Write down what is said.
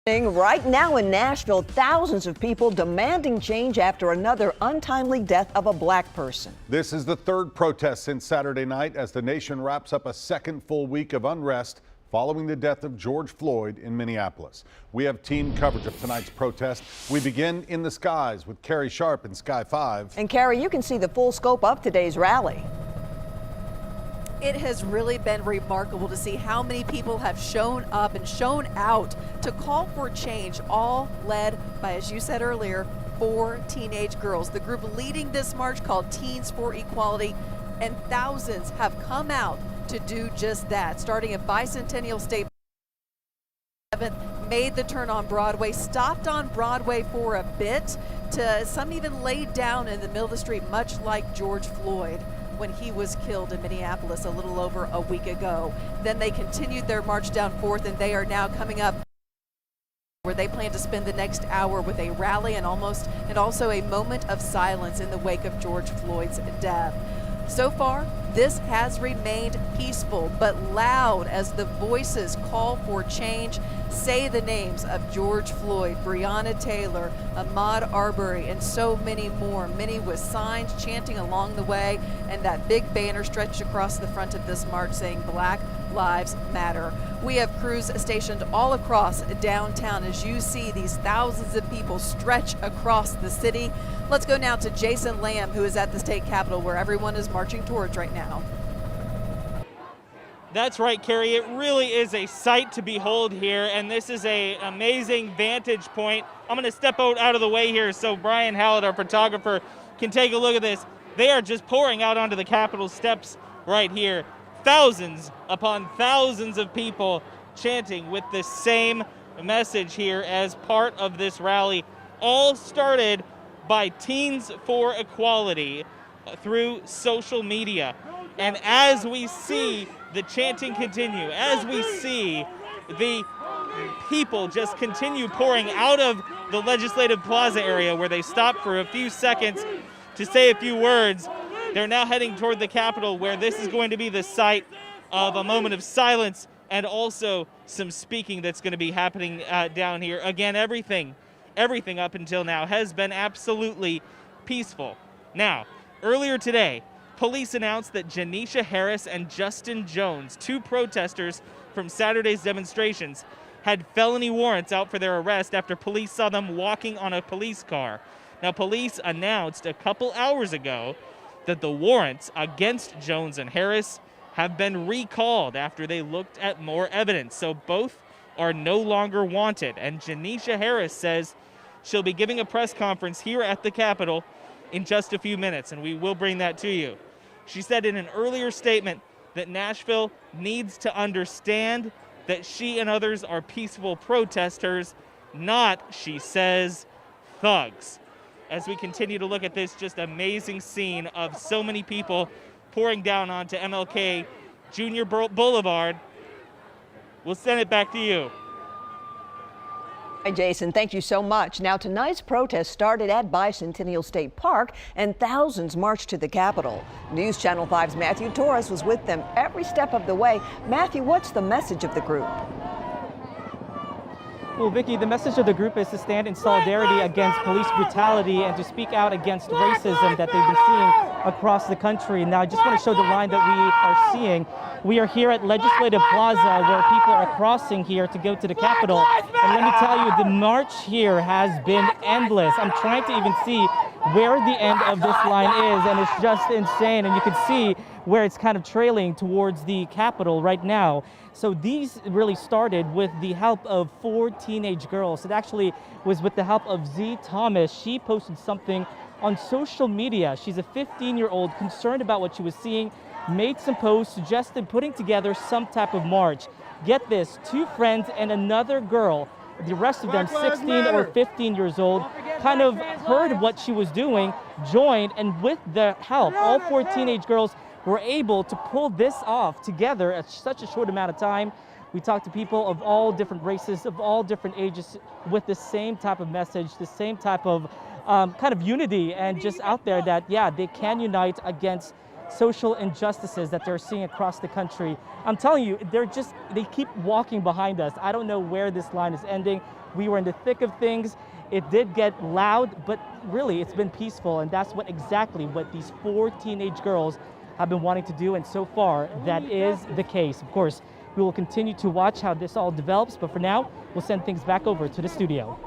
Right now in Nashville, thousands of people demanding change after another untimely death of a black person. This is the third protest since Saturday night as the nation wraps up a second full week of unrest following the death of George Floyd in Minneapolis. We have team coverage of tonight's protest. We begin in the skies with Carrie Sharp in Sky 5. And Carrie, you can see the full scope of today's rally. It has really been remarkable to see how many people have shown up and shown out to call for change, all led by, as you said earlier, 4 teenage girls. The group leading this march called Teens for Equality, and thousands have come out to do just that. Starting at Bicentennial State, made the turn on Broadway, stopped on Broadway for a bit, to some even laid down in the middle of the street, much like George Floyd when he was killed in Minneapolis a little over a week ago. Then they continued their march down 4th, and they are now coming up where they plan to spend the next hour with a rally and also a moment of silence in the wake of George Floyd's death. So far, this has remained peaceful but loud as the voices call for change, say the names of George Floyd, Breonna Taylor, Ahmaud Arbery, and so many more, many with signs chanting along the way, and that big banner stretched across the front of this march saying Black Lives Matter. We have crews stationed all across downtown as you see these thousands of people stretch across the city. Let's go now to Jason Lamb, who is at the state capitol where everyone is marching towards right now. That's right, Carrie. It really is a sight to behold here, and this is an amazing vantage point. I'm going to step out of the way here so Brian Hallett, our photographer, can take a look at this. They are just pouring out onto the Capitol steps right here. Thousands upon thousands of people chanting with the same message here as part of this rally, all started by Teens for Equality through social media. And as we see the chanting continue, as we see the people just continue pouring out of the Legislative Plaza area where they stopped for a few seconds to say a few words, they're now heading toward the Capitol where this is going to be the site of a moment of silence and also some speaking that's going to be happening down here. Again, everything up until now has been absolutely peaceful. Now, earlier today, police announced that Janisha Harris and Justin Jones, 2 protesters from Saturday's demonstrations, had felony warrants out for their arrest after police saw them walking on a police car. Now, police announced a couple hours ago that the warrants against Jones and Harris have been recalled after they looked at more evidence. So both are no longer wanted. And Janisha Harris says she'll be giving a press conference here at the Capitol in just a few minutes, and we will bring that to you. She said in an earlier statement that Nashville needs to understand that she and others are peaceful protesters, not, she says, thugs. As we continue to look at this just amazing scene of so many people pouring down onto MLK Jr. Boulevard, we'll send it back to you. Hi, Jason, thank you so much. Now, tonight's protest started at Bicentennial State Park, and thousands marched to the Capitol. News Channel 5's Matthew Torres was with them every step of the way. Matthew, what's the message of the group? Well, Vicki, the message of the group is to stand in solidarity against police brutality and to speak out against racism that they've been seeing across the country. Now, I just want to show the line that we are seeing. We are here at Legislative Plaza where people are crossing here to go to the Capitol. And let me tell you, the march here has been endless. I'm trying to even see where the end of this line is, and it's just insane. And you can see where it's kind of trailing towards the Capitol right now. So these really started with the help of 4 teenage girls. It actually was with the help of Z Thomas. She posted something on social media. She's a 15-year-old concerned about what she was seeing, made some posts, suggested putting together some type of march. Get this, 2 friends and another girl, the rest of them 16 or 15 years old, kind of heard what she was doing, joined, and with the help, all 4 teenage girls were able to pull this off together at such a short amount of time. We talked to people of all different races, of all different ages, with the same type of message, the same type of kind of unity, and just out there that, yeah, they can unite against social injustices that they're seeing across the country. I'm telling you, they keep walking behind us. I don't know where this line is ending. We were in the thick of things. It did get loud, but really it's been peaceful, and that's exactly what these 4 teenage girls have been wanting to do, and so far that is the case. Of course, we will continue to watch how this all develops, but for now, we'll send things back over to the studio.